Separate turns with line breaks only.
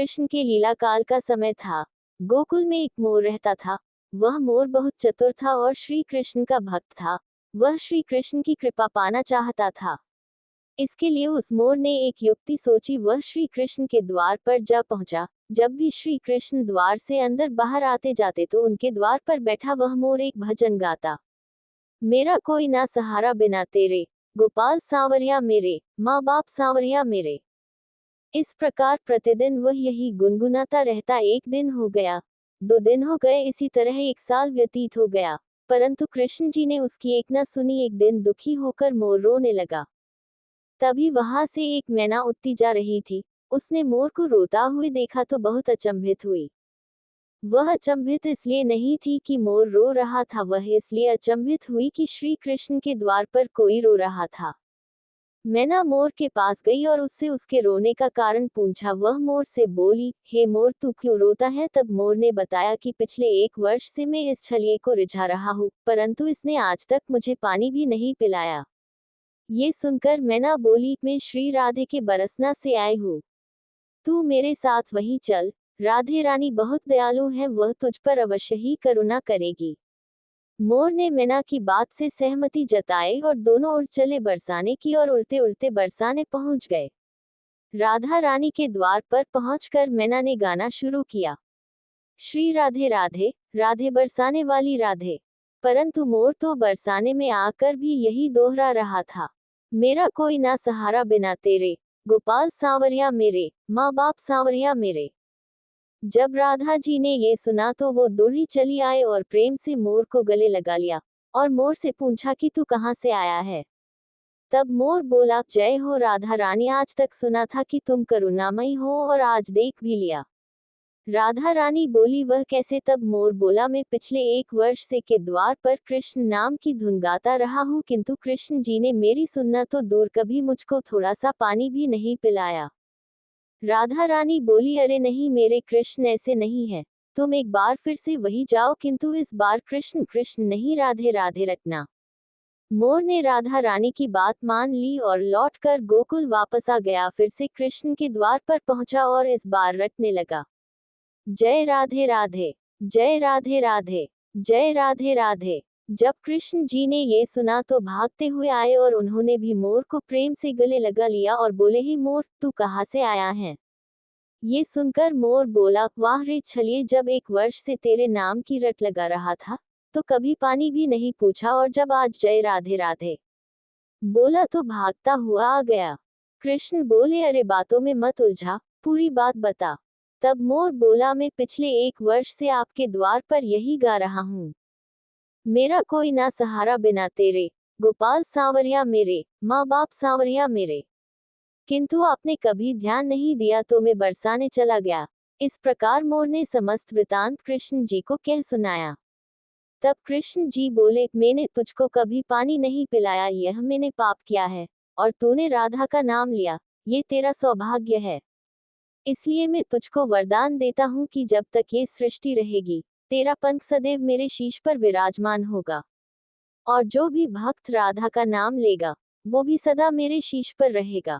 कृष्ण के लीला काल का समय था। गोकुल में एक मोर रहता था। वह मोर बहुत चतुर था और श्री कृष्ण का भक्त था। वह श्री कृष्ण की कृपा पाना चाहता था। इसके लिए उस मोर ने एक युक्ति सोची। वह श्री कृष्ण के द्वार पर जा पहुंचा। जब भी श्री कृष्ण द्वार से अंदर बाहर आते जाते तो उनके द्वार पर बैठा वह मोर एक भजन गाता। मेरा कोई ना सहारा बिना तेरे, गोपाल सांवरिया मेरे, माँ बाप सांवरिया मेरे। इस प्रकार प्रतिदिन वह यही गुनगुनाता रहता। एक दिन हो गया, 2 दिन हो गए, इसी तरह 1 साल व्यतीत हो गया, परंतु कृष्ण जी ने उसकी एक न सुनी। एक दिन दुखी होकर मोर रोने लगा। तभी वहां से एक मैना उड़ती जा रही थी। उसने मोर को रोता हुए देखा तो बहुत अचंभित हुई। वह अचंभित इसलिए नहीं थी कि मोर रो रहा था, वह इसलिए अचंभित हुई कि श्री कृष्ण के द्वार पर कोई रो रहा था। मैना मोर के पास गई और उससे उसके रोने का कारण पूछा। वह मोर से बोली, हे मोर, तू क्यों रोता है? तब मोर ने बताया कि पिछले 1 वर्ष से मैं इस छलिए को रिझा रहा हूँ, परंतु इसने आज तक मुझे पानी भी नहीं पिलाया। ये सुनकर मैना बोली, मैं श्री राधे के बरसना से आई हूँ, तू मेरे साथ वहीं चल। राधे रानी बहुत दयालु है, वह तुझ पर अवश्य ही करुणा करेगी। मोर ने मैना की बात से सहमति जताई और दोनों उड़ चले बरसाने की और उड़ते उड़ते बरसाने पहुंच गए। राधा रानी के द्वार पर पहुंचकर मैना ने गाना शुरू किया, श्री राधे राधे, राधे बरसाने वाली राधे। परंतु मोर तो बरसाने में आकर भी यही दोहरा रहा था, मेरा कोई ना सहारा बिना तेरे, गोपाल सांवरिया मेरे, माँ बाप सांवरिया मेरे। जब राधा जी ने ये सुना तो वो दूरी चली आए और प्रेम से मोर को गले लगा लिया और मोर से पूछा कि तू कहाँ से आया है। तब मोर बोला, जय हो राधा रानी, आज तक सुना था कि तुम करुणामयी हो और आज देख भी लिया। राधा रानी बोली, वह कैसे? तब मोर बोला, मैं पिछले 1 वर्ष से के द्वार पर कृष्ण नाम की धुन गाता रहा हूँ, किंतु कृष्ण जी ने मेरी सुनना तो दूर, कभी मुझको थोड़ा सा पानी भी नहीं पिलाया। राधा रानी बोली, अरे नहीं मेरे कृष्ण, ऐसे नहीं है, तुम एक बार फिर से वही जाओ, किंतु इस बार कृष्ण कृष्ण नहीं राधे राधे रखना। मोर ने राधा रानी की बात मान ली और लौटकर गोकुल वापस आ गया। फिर से कृष्ण के द्वार पर पहुंचा और इस बार रटने लगा, जय राधे राधे, जय राधे राधे, जय राधे राधे। जब कृष्ण जी ने ये सुना तो भागते हुए आए और उन्होंने भी मोर को प्रेम से गले लगा लिया और बोले, ही मोर, तू कहाँ से आया है? ये सुनकर मोर बोला, वाह रे छलिए, जब 1 वर्ष से तेरे नाम की रट लगा रहा था तो कभी पानी भी नहीं पूछा, और जब आज जय राधे राधे बोला तो भागता हुआ आ गया। कृष्ण बोले, अरे बातों में मत उलझा, पूरी बात बता। तब मोर बोला, मैं पिछले 1 वर्ष से आपके द्वार पर यही गा रहा हूँ, मेरा कोई ना सहारा बिना तेरे, गोपाल सांवरिया मेरे, माँ बाप सांवरिया मेरे। किंतु आपने कभी ध्यान नहीं दिया तो मैं बरसाने चला गया। इस प्रकार मोर ने समस्त वृतांत कृष्ण जी को कह सुनाया। तब कृष्ण जी बोले, मैंने तुझको कभी पानी नहीं पिलाया, यह मैंने पाप किया है, और तूने राधा का नाम लिया, ये तेरा सौभाग्य है। इसलिए मैं तुझको वरदान देता हूँ कि जब तक ये सृष्टि रहेगी, तेरा पंख सदैव मेरे शीश पर विराजमान होगा, और जो भी भक्त राधा का नाम लेगा वो भी सदा मेरे शीश पर रहेगा।